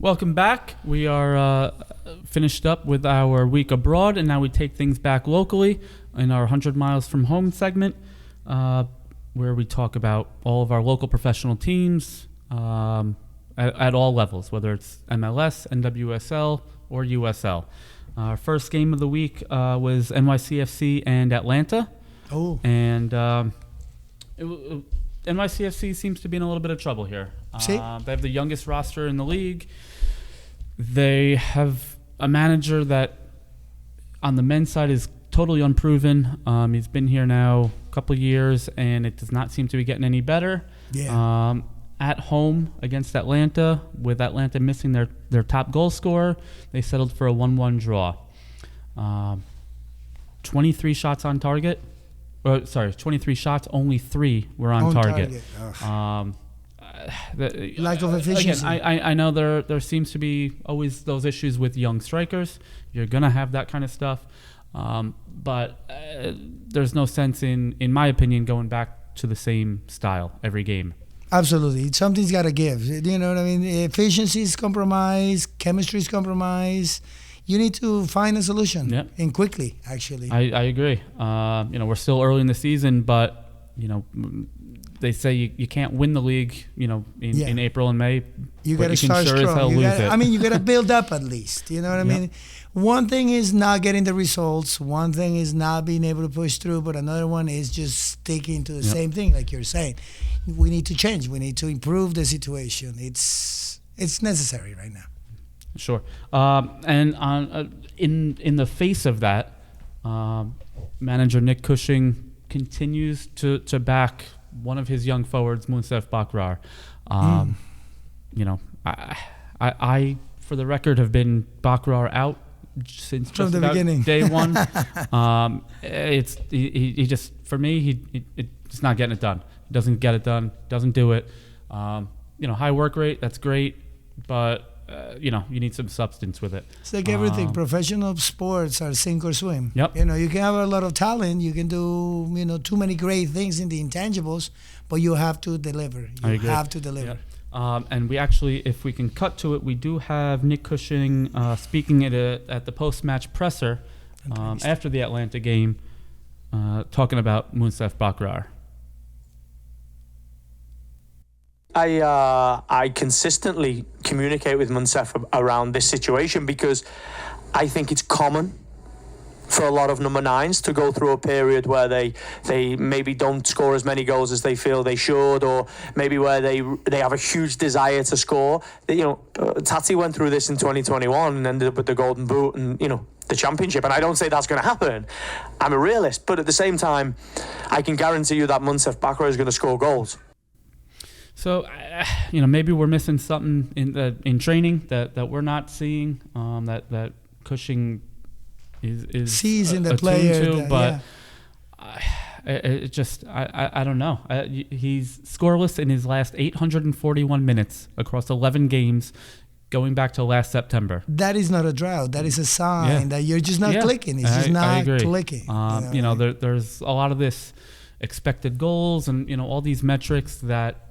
Welcome back. We are finished up with our week abroad, and now we take things back locally in our 100 Miles from Home segment, where we talk about all of our local professional teams at all levels, whether it's MLS, NWSL, or USL. Our first game of the week was NYCFC and Atlanta. Oh. And NYCFC seems to be in a little bit of trouble here. They have the youngest roster in the league. They have a manager that on the men's side is totally unproven. He's been here now a couple of years, and it does not seem to be getting any better. Yeah. At home against Atlanta, with Atlanta missing their top goal scorer, they settled for a 1-1 draw. 23 shots on target. 23 shots, only 3 were on target. Lack of efficiency. Again, I know there seems to be always those issues with young strikers. You're going to have that kind of stuff. But there's no sense in my opinion, going back to the same style every game. Absolutely. Something's got to give. You know what I mean? Efficiency is compromised. Chemistry is compromised. You need to find a solution, and quickly, actually. I agree. We're still early in the season, but, they say you can't win the league, in April and May. You got to start strong. You got to build up at least. You know what I mean? One thing is not getting the results. One thing is not being able to push through, but another one is just sticking to the same thing, like you're saying. We need to change. We need to improve the situation. It's necessary right now. Sure. And in the face of that, manager Nick Cushing continues to back one of his young forwards, Mounsef Bakrar. I, for the record, have been Bakrar out since from the beginning, day one. He just, for me, it's not getting it done. He doesn't get it done. Doesn't do it. High work rate, that's great, but you need some substance with it. It's like everything. Professional sports are sink or swim. Yep. You can have a lot of talent. You can do, too many great things in the intangibles, but you have to deliver. You have to deliver. Yep. And we actually, if we can cut to it, we do have Nick Cushing speaking at the post-match presser after the Atlanta game, talking about Mounsef Bakrar. I consistently communicate with Mounsef around this situation because I think it's common for a lot of number 9s to go through a period where they maybe don't score as many goals as they feel they should, or maybe where they have a huge desire to score. Tati went through this in 2021 and ended up with the Golden Boot and the championship, and I don't say that's going to happen. I'm a realist, but at the same time, I can guarantee you that Mounsef Bakrar is going to score goals. So, maybe we're missing something in training that we're not seeing. That Cushing is sees in the player, to, but I don't know. He's scoreless in his last 841 minutes across 11 games, going back to last September. That is not a drought. That is a sign that you're just not clicking. It's just not clicking. There's a lot of this expected goals and all these metrics that.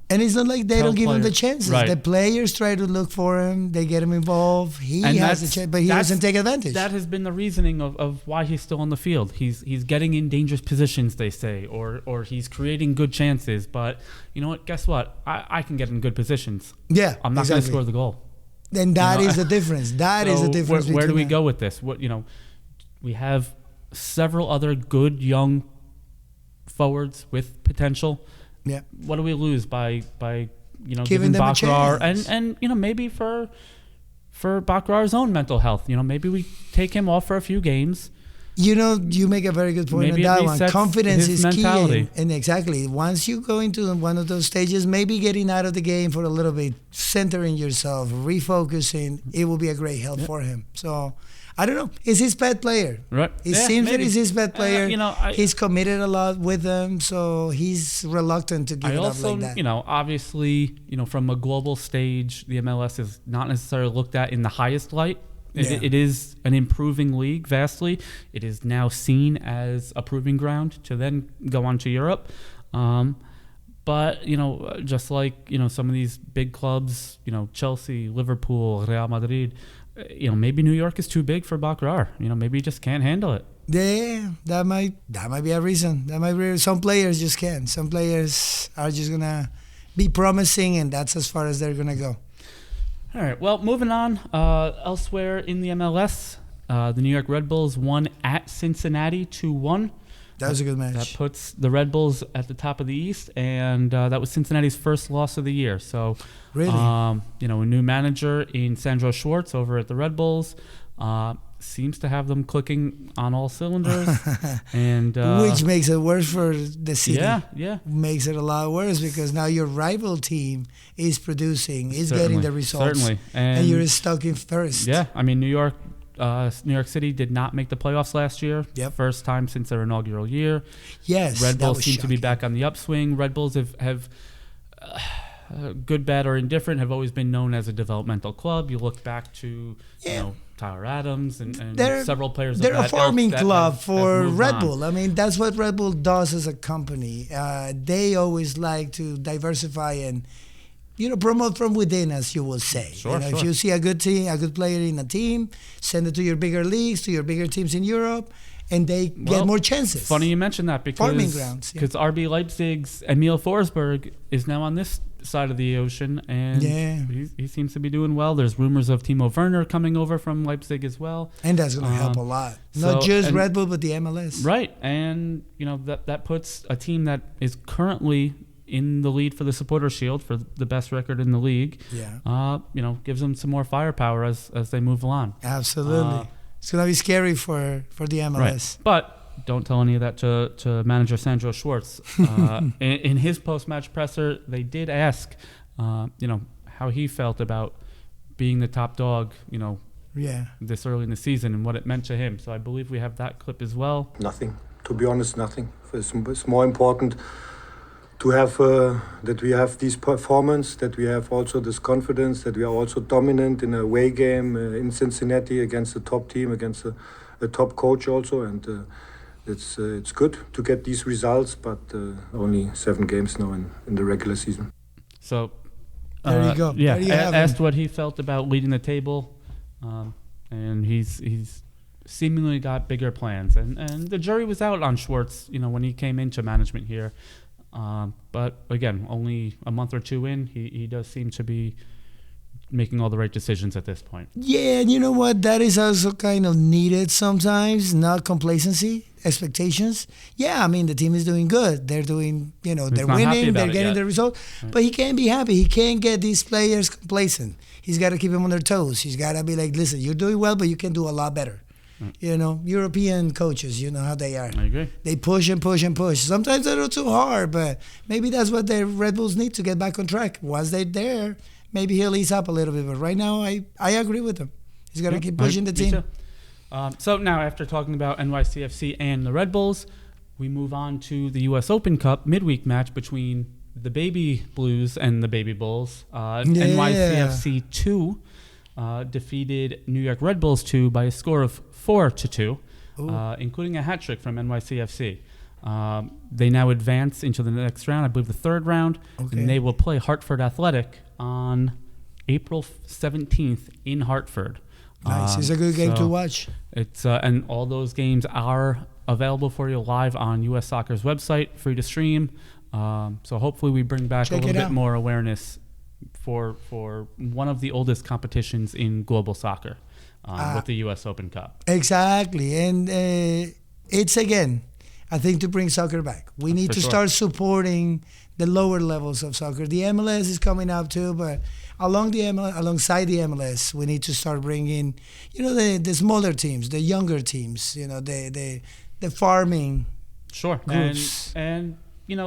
And it's not like they don't give him the chances. Right. The players try to look for him. They get him involved. He has a chance, but he doesn't take advantage. That has been the reasoning of why he's still on the field. He's getting in dangerous positions, they say, or he's creating good chances. But you know what? Guess what? I can get in good positions. Yeah, I'm not going to score the goal. And that is the difference. That is the difference. Where do we go with this? We have several other good young forwards with potential. Yeah. What do we lose by giving them Bakrar a chance? and maybe for Bakrar's own mental health, maybe we take him off for a few games. You make a very good point on that one. Confidence is mentality. Key, and exactly once you go into one of those stages, maybe getting out of the game for a little bit, centering yourself, refocusing, it will be a great help for him. So. I don't know. He's his pet player. Right. It seems that he's his pet player. He's committed a lot with them, so he's reluctant to give it up like that. Obviously, from a global stage, the MLS is not necessarily looked at in the highest light. It is an improving league vastly. It is now seen as a proving ground to then go on to Europe. But, just like, some of these big clubs, Chelsea, Liverpool, Real Madrid, maybe New York is too big for Bakrar. Maybe he just can't handle it. Yeah, that might be a reason. Some players just can't. Some players are just going to be promising, and that's as far as they're going to go. All right, well, moving on. Elsewhere in the MLS, the New York Red Bulls won at Cincinnati 2-1. That was a good match. That puts the Red Bulls at the top of the East, and that was Cincinnati's first loss of the year. So, really, a new manager in Sandro Schwartz over at the Red Bulls seems to have them clicking on all cylinders, and which makes it worse for the city. Yeah, makes it a lot worse because now your rival team is producing, is getting the results, and you're stuck in first. Yeah, I mean New York City did not make the playoffs last year. Yep. First time since their inaugural year. Yes, Red Bulls seem to be back on the upswing. Red Bulls have good, bad, or indifferent, have always been known as a developmental club. You look back to Tyler Adams and several players. They're a farming club for Red on. Bull. I mean, that's what Red Bull does as a company. They always like to diversify and promote from within, as you will say. Sure. If you see a good team, a good player in a team, send it to your bigger leagues, to your bigger teams in Europe, and they get more chances. Funny you mentioned that because farming grounds. Because RB Leipzig's Emil Forsberg is now on this side of the ocean, and he seems to be doing well. There's rumors of Timo Werner coming over from Leipzig as well, and that's going to help a lot. Not just Red Bull, but the MLS. Right, and that puts a team that is currently in the lead for the Supporter Shield for the best record in the league. Yeah. Gives them some more firepower as they move along. Absolutely. It's going to be scary for the MLS. Right. But don't tell any of that to manager Sandro Schwartz. In his post-match presser, they did ask, how he felt about being the top dog, this early in the season and what it meant to him. So I believe we have that clip as well. Nothing. To be honest, nothing. It's more important to have that we have this performance, that we have also this confidence, that we are also dominant in a away game in Cincinnati against a top team, against a top coach also, and it's good to get these results, but only 7 games now in the regular season. So there you go. Yeah, there you asked what he felt about leading the table, and he's seemingly got bigger plans, and the jury was out on Schwartz, when he came into management here. But again, only a month or two in, he does seem to be making all the right decisions at this point. Yeah, and you know what? That is also kind of needed sometimes, not complacency, expectations. Yeah, I mean, the team is doing good. They're doing, they're winning, they're getting the result. Right. But he can't be happy. He can't get these players complacent. He's got to keep them on their toes. He's got to be like, listen, you're doing well, but you can do a lot better. European coaches, how they are. I agree. They push and push and push. Sometimes they're too hard, but maybe that's what the Red Bulls need to get back on track. Once they're there, maybe he'll ease up a little bit. But right now, I agree with him. He's got to keep pushing the team. So now, after talking about NYCFC and the Red Bulls, we move on to the U.S. Open Cup midweek match between the Baby Blues and the Baby Bulls. NYCFC 2 defeated New York Red Bulls 2 by a score of 4-2, including a hat trick from NYCFC. They now advance into the next round, I believe the third round, and they will play Hartford Athletic on April 17th in Hartford. Nice. It's a good game to watch. It's and all those games are available for you live on US Soccer's website, free to stream. So hopefully we bring back a little bit more awareness for one of the oldest competitions in global soccer with the U.S. Open Cup. Exactly. And it's, again, I think to bring soccer back. We need to start supporting the lower levels of soccer. The MLS is coming up too, but alongside the MLS, we need to start bringing, the smaller teams, the younger teams, the farming groups. And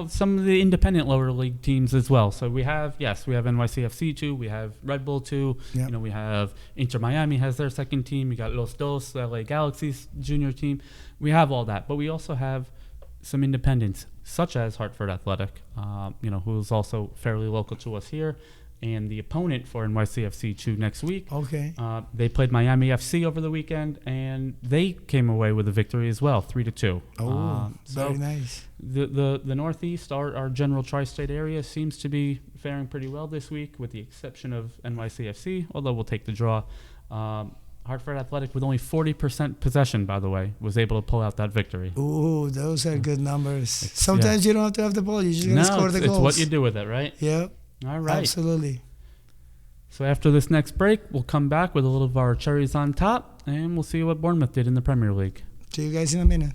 some of the independent lower league teams as well. So we have NYCFC 2, we have Red Bull 2, we have Inter Miami has their second team, we got Los Dos, the LA Galaxy's junior team. We have all that, but we also have some independents, such as Hartford Athletic, who's also fairly local to us here. and the opponent for NYCFC 2 next week. Okay. They played Miami FC over the weekend, and they came away with a victory as well, 3-2. Oh, very nice. The Northeast, our general tri-state area, seems to be faring pretty well this week, with the exception of NYCFC, although we'll take the draw. Hartford Athletic, with only 40% possession, by the way, was able to pull out that victory. Ooh, those are good numbers. Sometimes you don't have to have the ball. You're just going to score the goals. It's what you do with it, right? Yep. All right. Absolutely. So after this next break, we'll come back with a little of our cherries on top, and we'll see what Bournemouth did in the Premier League. See you guys in a minute.